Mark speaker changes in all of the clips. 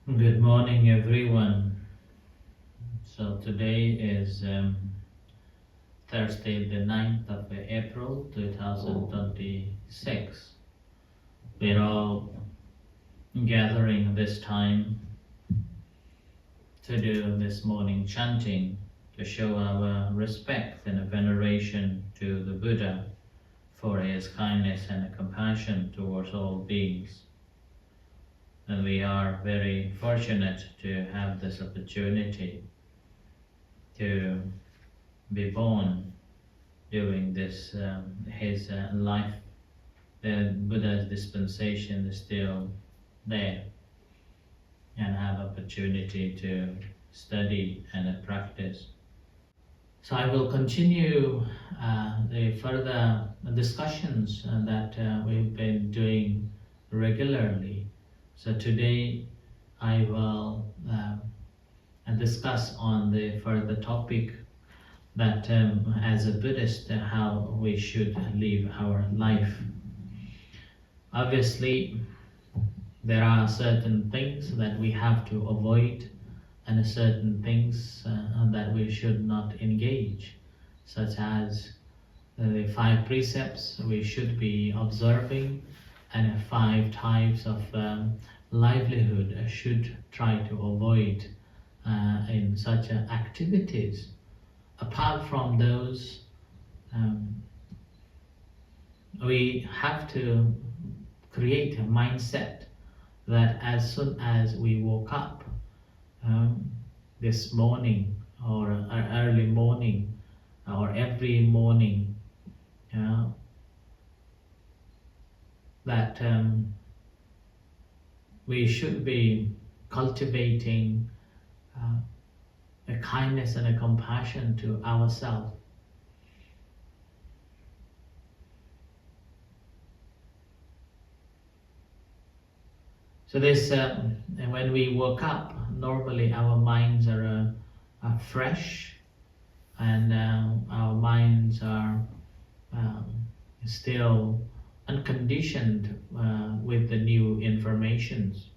Speaker 1: Good morning, everyone. So today is Thursday, the 9th of April 2026. We're all gathering this time to do this morning chanting to show our respect and veneration to the Buddha for his kindness and compassion towards all beings. And we are very fortunate to have this opportunity to be born during this his life. The Buddha's dispensation is still there, and have opportunity to study and practice. So I will continue the further discussions that we've been doing regularly. So today I will discuss on the further topic that as a Buddhist, how we should live our life. Obviously, there are certain things that we have to avoid and certain things that we should not engage, such as the 5 precepts we should be observing and 5 types of livelihood should try to avoid in such activities. Apart from those, we have to create a mindset that as soon as we woke up this morning or early morning or every morning, that we should be cultivating a kindness and a compassion to ourselves. So this, when we woke up, normally our minds are fresh, and our minds are still unconditioned with the new informations.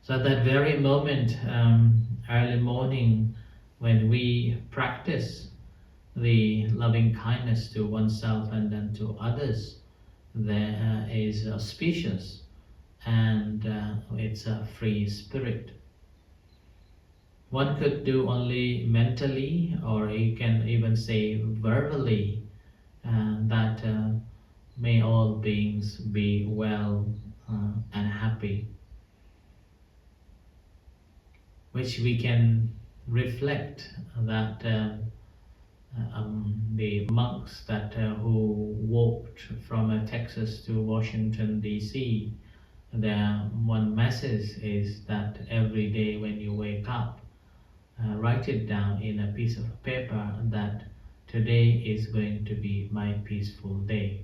Speaker 1: So at that very moment, early morning, when we practice the loving kindness to oneself and then to others, there is auspicious, and it's a free spirit. One could do only mentally, or you can even say verbally, that may all beings be well and happy, which we can reflect that the monks that who walked from Texas to Washington DC, their one message is that every day when you wake up, write it down in a piece of paper that today is going to be my peaceful day.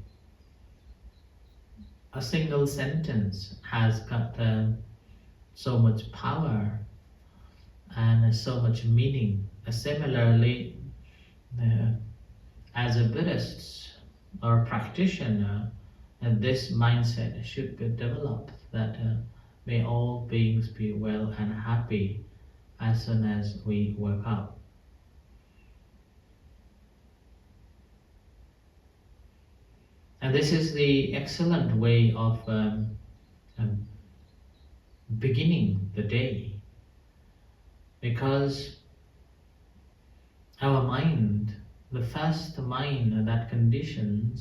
Speaker 1: A single sentence has got so much power and so much meaning. Similarly, as a Buddhist or practitioner, this mindset should be developed, that may all beings be well and happy as soon as we wake up. And this is the excellent way of beginning the day, because our mind, the first mind that conditioned,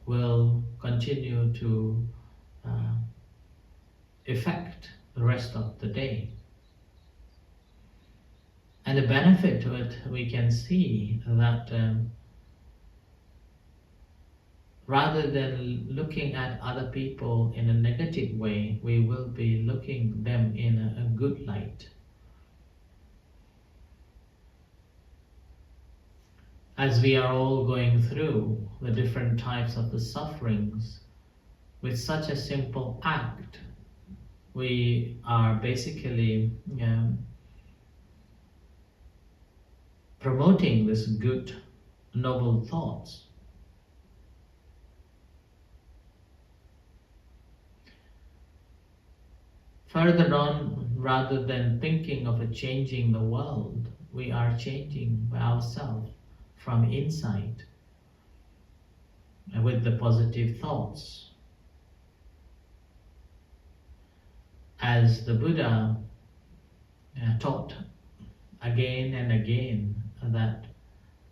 Speaker 1: will continue to affect the rest of the day. And the benefit to it, we can see that rather than looking at other people in a negative way, we will be looking them in a good light. As we are all going through the different types of the sufferings, with such a simple act, we are basically promoting this good, noble thoughts. Further on, rather than thinking of changing the world, we are changing ourselves from inside with the positive thoughts. As the Buddha taught again and again that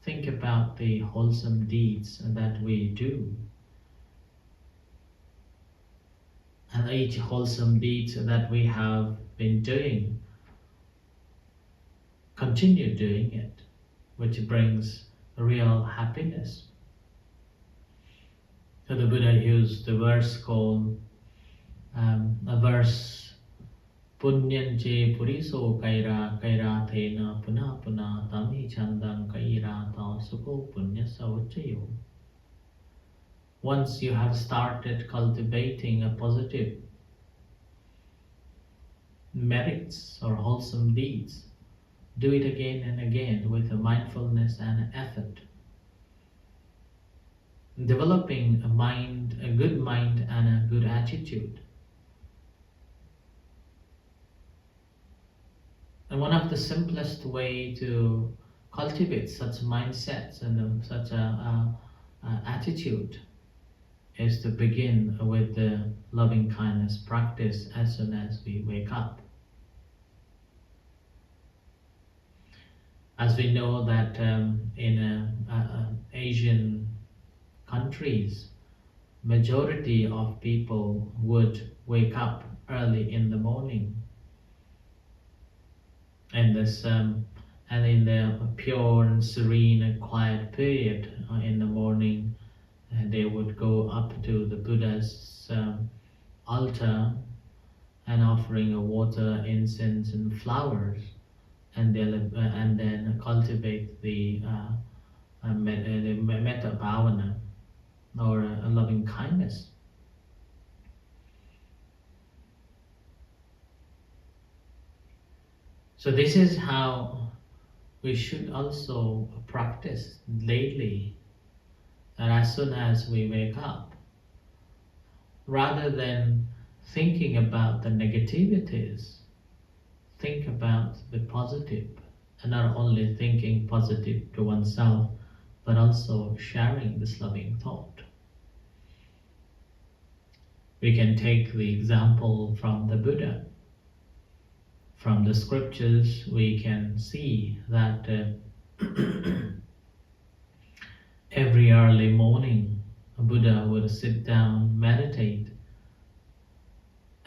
Speaker 1: think about the wholesome deeds that we do. And each wholesome deed that we have been doing, continue doing it, which brings real happiness. So the Buddha used the verse called a verse Punyan che puriso kaira kaira thena puna puna tami chandang kaira ta sukho punya sauchayo. Once you have started cultivating a positive merits or wholesome deeds, do it again and again with a mindfulness and effort. Developing a mind, a good mind and a good attitude. And one of the simplest way to cultivate such mindsets and such a attitude is to begin with the loving kindness practice as soon as we wake up. As we know that in Asian countries, majority of people would wake up early in the morning, and in the pure and serene and quiet period in the morning, they would go up to the Buddha's altar and offering a water, incense, and flowers, and then cultivate the metta bhavana, or a loving kindness. So this is how we should also practice lately, and as soon as we wake up, rather than thinking about the negativities, think about the positive, and not only thinking positive to oneself, but also sharing this loving thought. We can take the example from the Buddha. From the scriptures, we can see that every early morning, a Buddha would sit down, meditate,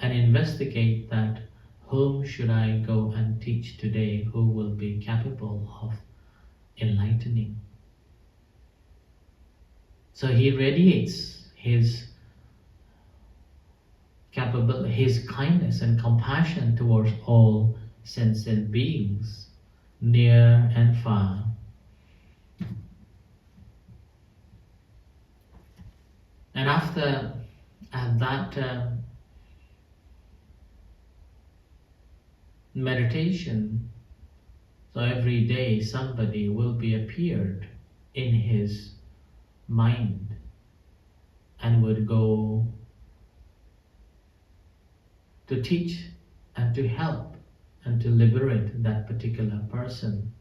Speaker 1: and investigate that whom should I go and teach today who will be capable of enlightening. So he radiates his kindness and compassion towards all sentient beings, near and far. And after that meditation, so every day somebody will be appeared in his mind and would go to teach and to help and to liberate that particular person.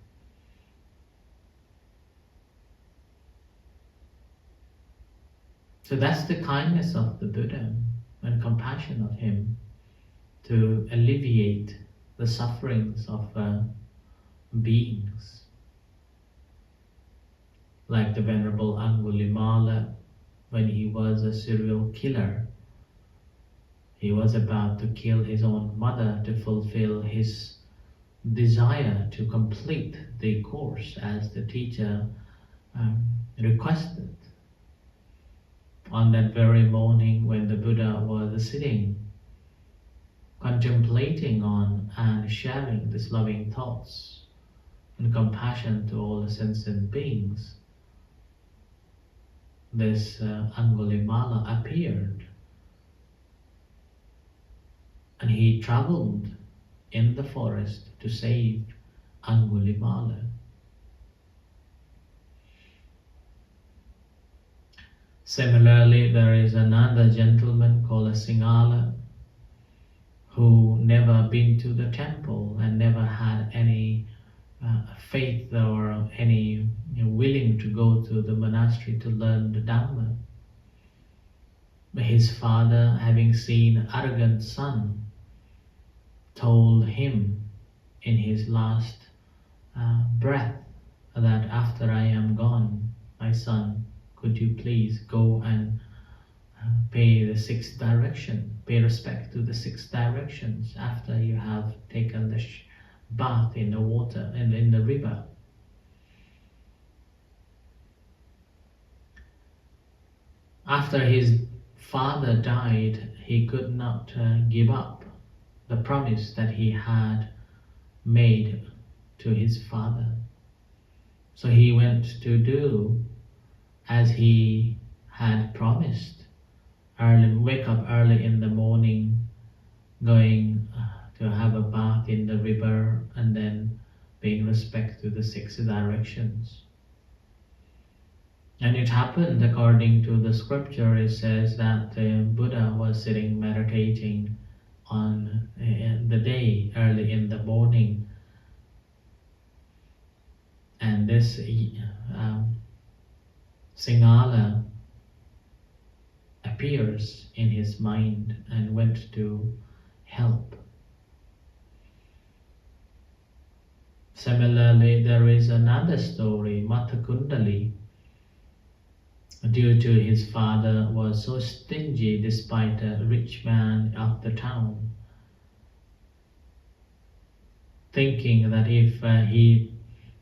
Speaker 1: So that's the kindness of the Buddha and compassion of him to alleviate the sufferings of beings. Like the Venerable Angulimala, when he was a serial killer, he was about to kill his own mother to fulfill his desire to complete the course as the teacher requested. On that very morning when the Buddha was sitting, contemplating on and sharing these loving thoughts and compassion to all the sentient beings, this Angulimala appeared, and he traveled in the forest to save Angulimala. Similarly, there is another gentleman called Singhala who never been to the temple and never had any faith or any willing to go to the monastery to learn the Dhamma. But his father, having seen arrogant son, told him in his last breath that after I am gone, my son, could you please go and pay the 6 direction, pay respect to the 6 directions after you have taken the bath in the water and in the river. After his father died, he could not give up the promise that he had made to his father. So he went to do as he had promised. Wake up early in the morning, going to have a bath in the river, and then paying respect to the 6 directions. And it happened according to the scripture. It says that Buddha was sitting meditating on the day early in the morning, and this Singala appears in his mind and went to help. Similarly, there is another story, Matakundali. Due to his father was so stingy despite a rich man of the town, thinking that if he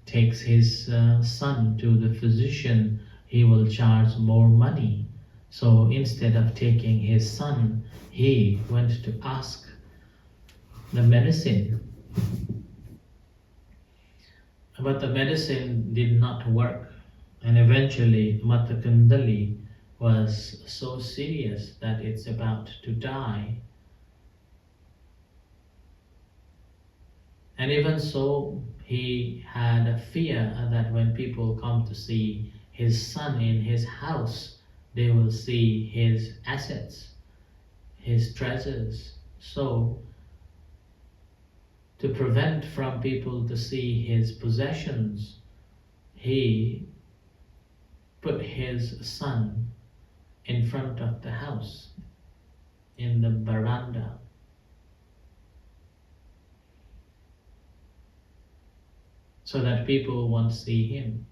Speaker 1: takes his son to the physician, he will charge more money. So instead of taking his son, he went to ask the medicine. But the medicine did not work, and eventually Matakundali was so serious that it's about to die. And even so, he had a fear that when people come to see his son in his house, they will see his assets, his treasures. So, to prevent from people to see his possessions, he put his son in front of the house, in the veranda. So that people won't see him.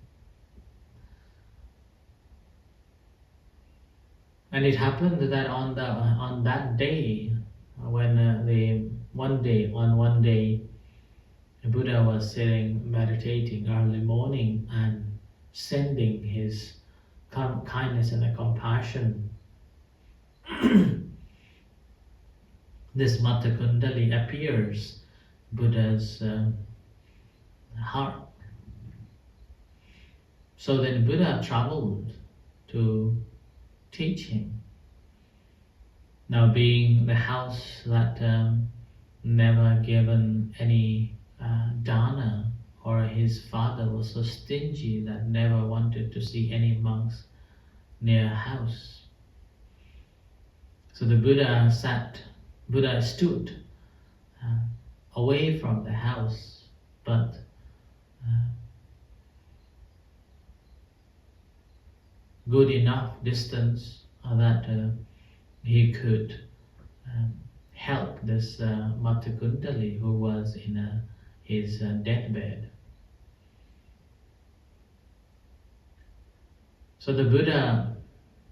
Speaker 1: And it happened that on that day, when one day, the Buddha was sitting meditating early morning and sending his kindness and compassion. This Matakundali appears Buddha's heart. So then Buddha traveled to teach him. Now, being the house that never given any dana, or his father was so stingy that never wanted to see any monks near a house. So the Buddha stood away from the house, but good enough distance that he could help this Matakundali who was in his deathbed. So the Buddha,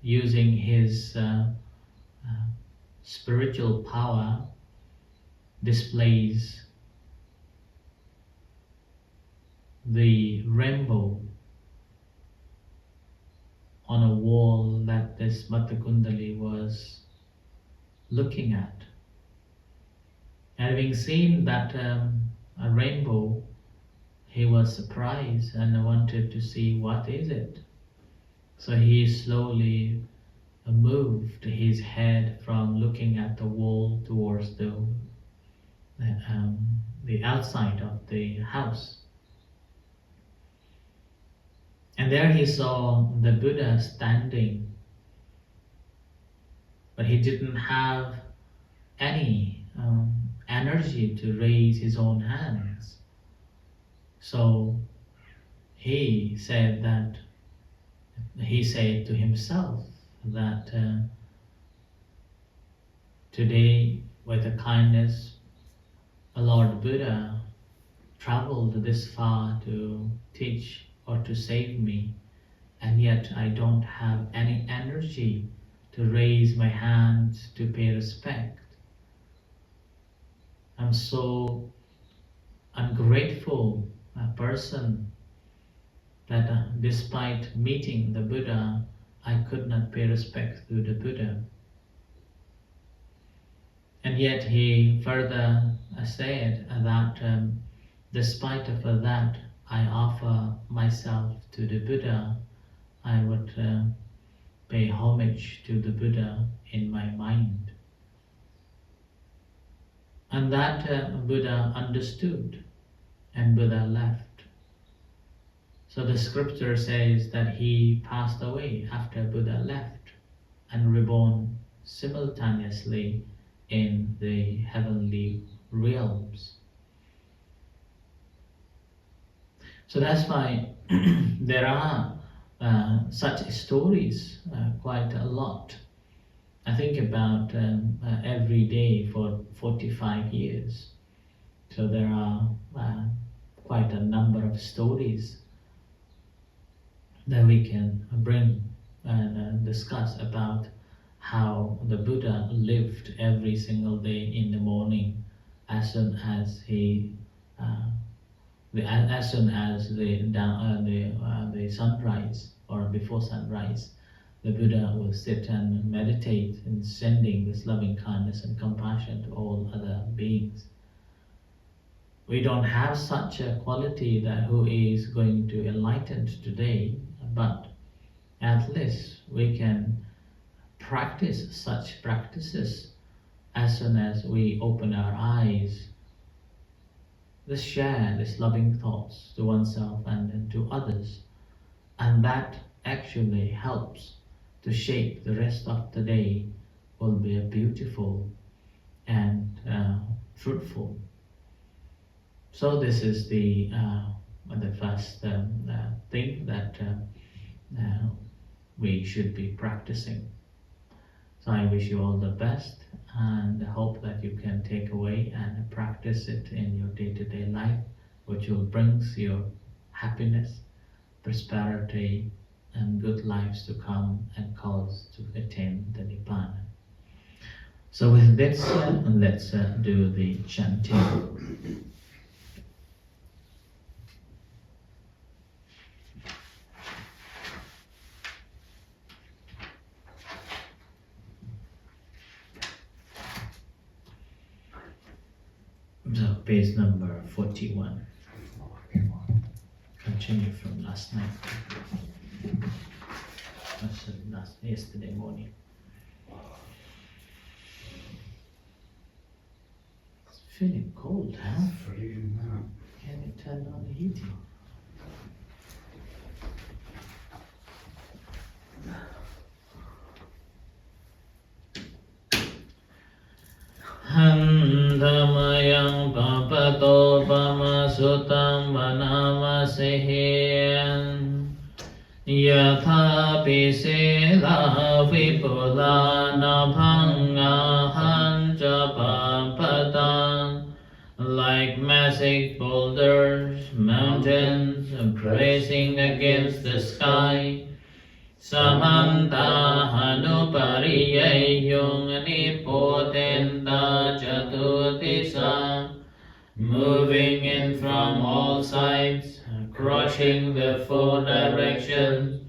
Speaker 1: using his spiritual power, displays the rainbow on a wall that this Matakundali was looking at. Having seen that a rainbow, he was surprised and wanted to see what is it. So he slowly moved his head from looking at the wall towards the outside of the house. And there he saw the Buddha standing, but he didn't have any energy to raise his own hands. So he said to himself that today, with the kindness, Lord Buddha traveled this far to teach or to save me, and yet I don't have any energy to raise my hands to pay respect. I'm so ungrateful person that despite meeting the Buddha, I could not pay respect to the Buddha. And yet he further said that despite of that, I offer myself to the Buddha. I would pay homage to the Buddha in my mind. And that Buddha understood, and Buddha left. So the scripture says that he passed away after Buddha left and reborn simultaneously in the heavenly realms. So that's why there are such stories quite a lot. I think about every day for 45 years. So there are quite a number of stories that we can bring and discuss about how the Buddha lived every single day in the morning, as soon as the sunrise or before sunrise, the Buddha will sit and meditate in sending this loving kindness and compassion to all other beings. We don't have such a quality that who is going to enlighten today, but at least we can practice such practices as soon as we open our eyes. Let's share these loving thoughts to oneself and to others, and that actually helps to shape the rest of the day. Will be a beautiful and fruitful. So this is the first thing that we should be practicing. So I wish you all the best, and hope that you can take away and practice it in your day-to-day life, which will bring you happiness, prosperity, and good lives to come, and cause to attain the Nibbana. So with this, let's do the chanting. So page number 41. Continue from last night. Yesterday morning. It's feeling cold, huh?
Speaker 2: Freezing now.
Speaker 1: Can you turn on the heating? Hantamayang papato pamasutam vanamasehen Yathapi sela vipula nabhanga hanja papatan. Like massive boulders, mountains pressing against the sky, Samanta hanupariyayung nipotenta chatutisa, moving in from all sides, crushing the four directions.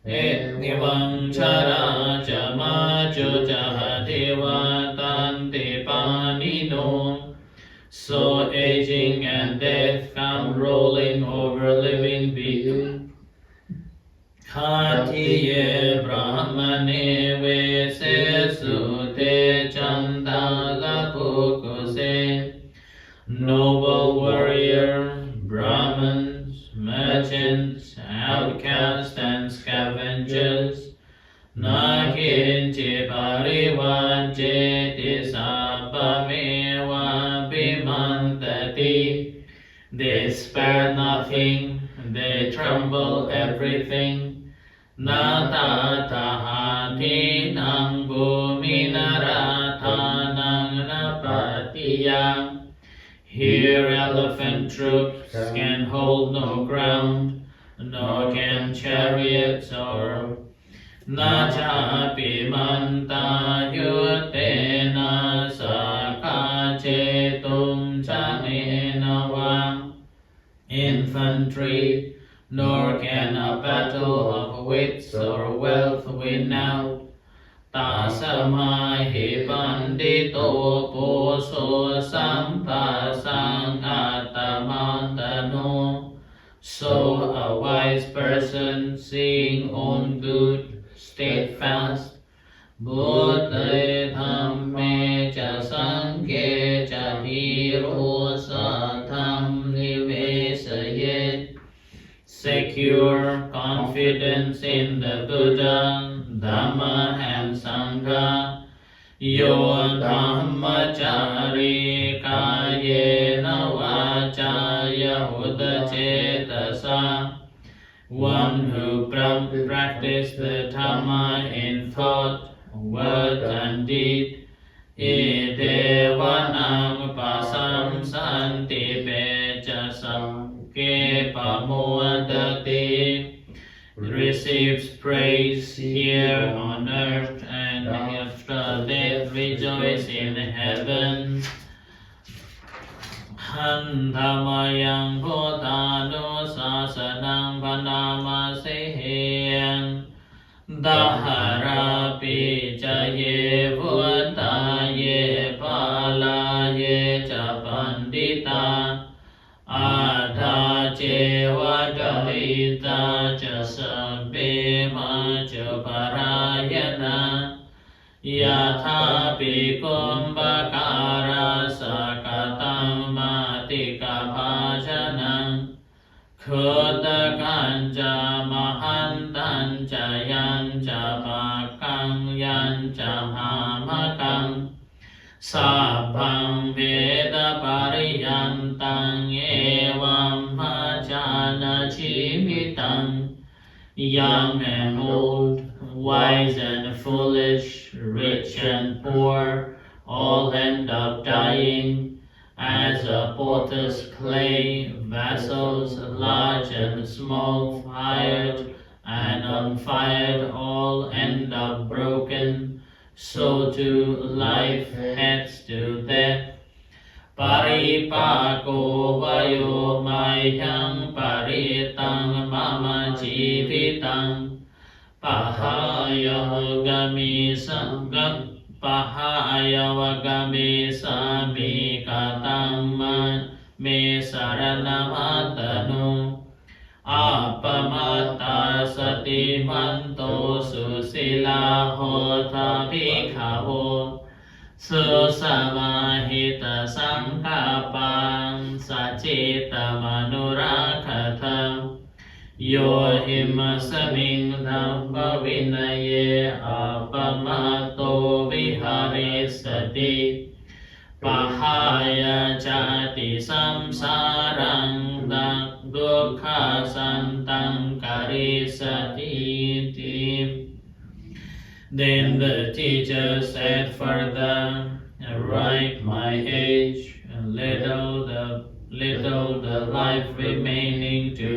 Speaker 1: Etnivam chara chama chuchahatiwa tanti panino. So aging and death come rolling over living beings. Khatiye brahmane vese sute chandala pukuse. Noble warrior, Brahmins, merchants, outcasts and scavengers, Nakinchi parivancheti sapamewa bimantati. They spare nothing, they tremble everything. Natatahati nang buminarathanang napatiya. Here elephant troops can hold no ground, nor can chariots soar. Nachapi manta yutena sakachetum chanena va. Infantry, nor can a battle of wits or wealth win out. Tasamahi pandito poso sampasang atamantano. So a wise person, seeing own good, steadfast. Buddha dhamme cha sanghe cha hiro satham nivesayet. Secure confidence in the Buddha, Dhamma and Sangha. Yo dhammachari kayena vachaya udacetasa. One who practiced the Dhamma in thought, word and deed. Idevanam pasam santi pechasam ke pamodati. Receives praise here on earth, and after death rejoice in heaven. Hantamayang bhutano sasanang panamasehem. Daharapi jaye bhutaye palaye cha pandita. Adha cheva dalita cha sabema cha parayana. Yathapi kumbhakara sakatam matika bhajanam. Khudakancha mahantancha yancha pakang yancha hamakam. Sabham veda pariyantang evam bhajana chimitam. Young and old, wise and foolish, rich and poor, all end up dying. As a potter's clay, vessels large and small, fired and unfired, all end up broken. So too life heads to death. Paripako vayo mayang paritang mama jivitang. Pahaya gami sangam. Pahaya vagami sami katang me saranamatanu. Apamata sati manto susila hota bhikkhaho. Susamahita sankapang sacita manurakhatam. Yo himasaming dhamma vinaye apamato viharisati. Pahaya jati samsarang dukkha santang karisati. Then the teacher said further, right my age, little the life remaining to